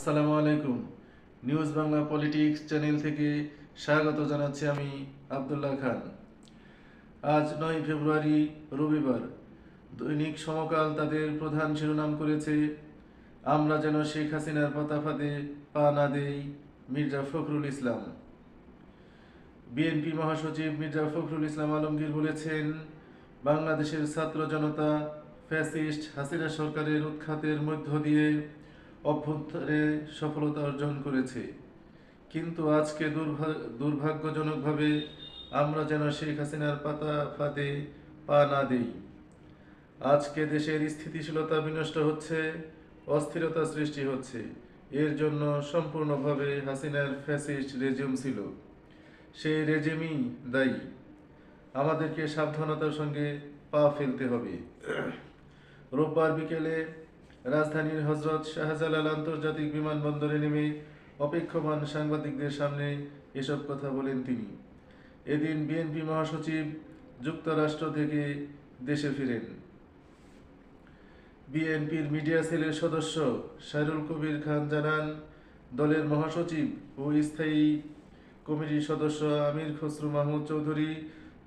আসসালামু আলাইকুম। News Bangla politics channel থেকে স্বাগত জানাচ্ছি আমি আব্দুল্লাহ খান। আজ 9 ফেব্রুয়ারি রবিবার। দৈনিক সমকাল তাদের প্রধান শিরোনাম করেছে, আমরা যেন শেখ হাসিনার পাতা ফাঁদে পা না দেই, মির্জা ফখরুল ইসলাম। বিএনপি মহাসচিব মির্জা ফখরুল ইসলাম আলমগীর বলেছেন, বাংলাদেশের ছাত্র জনতা ফ্যাসিস্ট হাসিনা সরকারের উৎখাতের মধ্য দিয়ে অভ্যুত্থানে সফলতা অর্জন করেছে, কিন্তু আজকে দুর্ভাগ্যজনকভাবে আমরা যেন শেখ হাসিনার পাতা ফাঁদে পা না দেই। আজকে দেশের স্থিতিশীলতা বিনষ্ট হচ্ছে, অস্থিরতা সৃষ্টি হচ্ছে। এর জন্য সম্পূর্ণভাবে হাসিনার ফ্যাসিস্ট রেজিম ছিল, সেই রেজিমই দায়ী। আমাদেরকে সাবধানতার সঙ্গে পা ফেলতে হবে। রোববার বিকেলে রাজধানীর হজরত শাহজালাল আন্তর্জাতিক বিমানবন্দরে নেমে অপেক্ষমান সাংবাদিকদের সামনে এসব কথা বলেন তিনি। এদিন বিএনপি মহাসচিব যুক্তরাষ্ট্র থেকে দেশে ফিরেন। বিএনপির মিডিয়া সেলের সদস্য সাইরুল কবির খান জানান, দলের মহাসচিব ও স্থায়ী কমিটির সদস্য আমির খসরু মাহমুদ চৌধুরী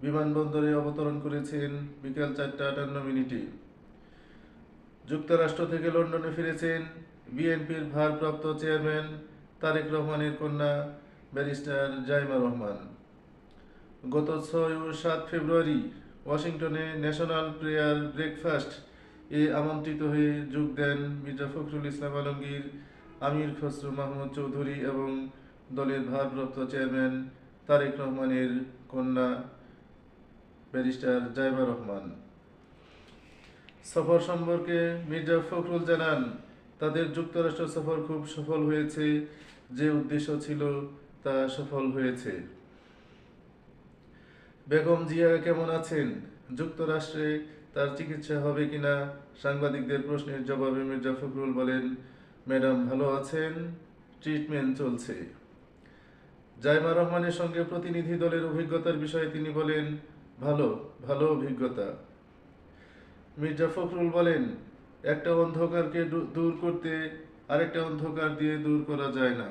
বিমানবন্দরে অবতরণ করেছেন বিকাল 4:58। যুক্তরাষ্ট্র থেকে লন্ডনে ফিরেছেন বিএনপির ভারপ্রাপ্ত চেয়ারম্যান তারেক রহমানের কন্যা ব্যারিস্টার জাইমা রহমান। গত 6 ও 7 ফেব্রুয়ারি ওয়াশিংটনে ন্যাশনাল প্রেয়ার ব্রেকফাস্ট এ আমন্ত্রিত হয়ে যোগ দেন মির্জা ফখরুল ইসলাম আলমগীর, আমির খসরু মাহমুদ চৌধুরী এবং দলের ভারপ্রাপ্ত চেয়ারম্যান তারেক রহমানের কন্যা ব্যারিস্টার জাইমা রহমান। সফর সম্পর্কে মির্জা ফখরুল জানান, তাদের যুক্তরাষ্ট্র সফর খুব সফল হয়েছে, যে উদ্দেশ্য ছিল তা সফল হয়েছে। বেগম জিয়া কেমন আছেন, যুক্তরাষ্ট্রে তার চিকিৎসা হবে কিনা সাংবাদিকদের প্রশ্নের জবাবে মির্জা ফখরুল বলেন, ম্যাডাম ভালো আছেন, ট্রিটমেন্ট চলছে। জাইমা রহমানের সঙ্গে প্রতিনিধি দলের অভিজ্ঞতার বিষয়ে তিনি বলেন, ভালো অভিজ্ঞতা। মির্জা ফখরুল বলেন, একটা অন্ধকারকে দূর করতে আরেকটা অন্ধকার দিয়ে দূর করা যায় না,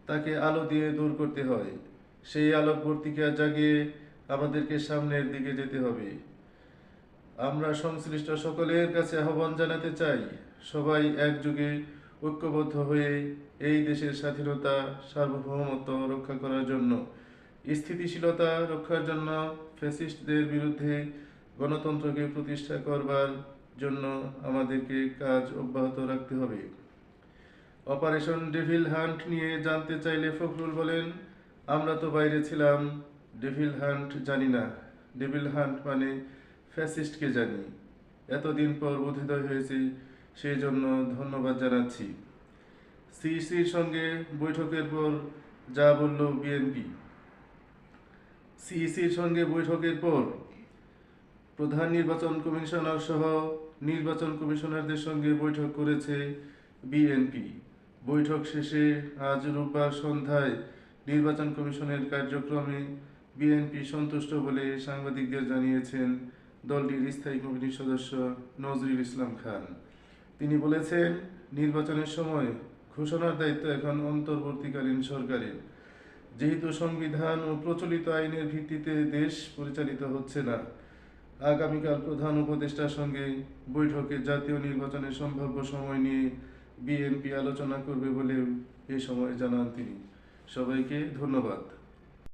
তাকে আলো দিয়ে দূর করতে হয়। সেই আলোকবর্তিকা জাগিয়ে আমাদেরকে সামনের দিকে যেতে হবে। আমরা সংশ্লিষ্ট সকলের কাছে আহ্বান জানাতে চাই, সবাই একযোগে ঐক্যবদ্ধ হয়ে এই দেশের স্বাধীনতা সার্বভৌমত্ব রক্ষা করার জন্য, স্থিতিশীলতা রক্ষার জন্য, ফ্যাসিস্টদের বিরুদ্ধে গণতন্ত্রকে প্রতিষ্ঠা করবার জন্য আমাদেরকে কাজ অব্যাহত রাখতে হবে। অপারেশন ডেভিল হান্ট নিয়ে জানতে চাইলে ফখরুল বলেন, আমরা তো বাইরে ছিলাম, ডেভিল হান্ট জানি না। ডেভিল হান্ট মানে ফ্যাসিস্টকে জানি। এতদিন পর বোধোদয় হয়েছে, সেই জন্য ধন্যবাদ জানাচ্ছি। সিইসির সঙ্গে বৈঠকের পর যা বলল বিএনপি। সিইসির সঙ্গে বৈঠকের পর প্রধান নির্বাচন কমিশনার সহ নির্বাচন কমিশনারদের সঙ্গে বৈঠক করেছে বিএনপি। বৈঠক শেষে আজ রোববার সন্ধ্যায় নির্বাচন কমিশনের কার্যক্রমে বিএনপি সন্তুষ্ট বলে সাংবাদিকদের জানিয়েছেন দলটির স্থায়ী কমিটির সদস্য নজরুল ইসলাম খান। তিনি বলেছেন, নির্বাচনের সময় ঘোষণার দায়িত্ব এখন অন্তর্বর্তীকালীন সরকারের। যেহেতু সংবিধান ও প্রচলিত আইনের ভিত্তিতে দেশ পরিচালিত হচ্ছে না, আগামীকাল প্রধান উপদেষ্টার সঙ্গে বৈঠকে জাতীয় নির্বাচনের সম্ভাব্য সময় নিয়ে বিএনপি আলোচনা করবে বলেও এ সময় জানান তিনি। সবাইকে ধন্যবাদ।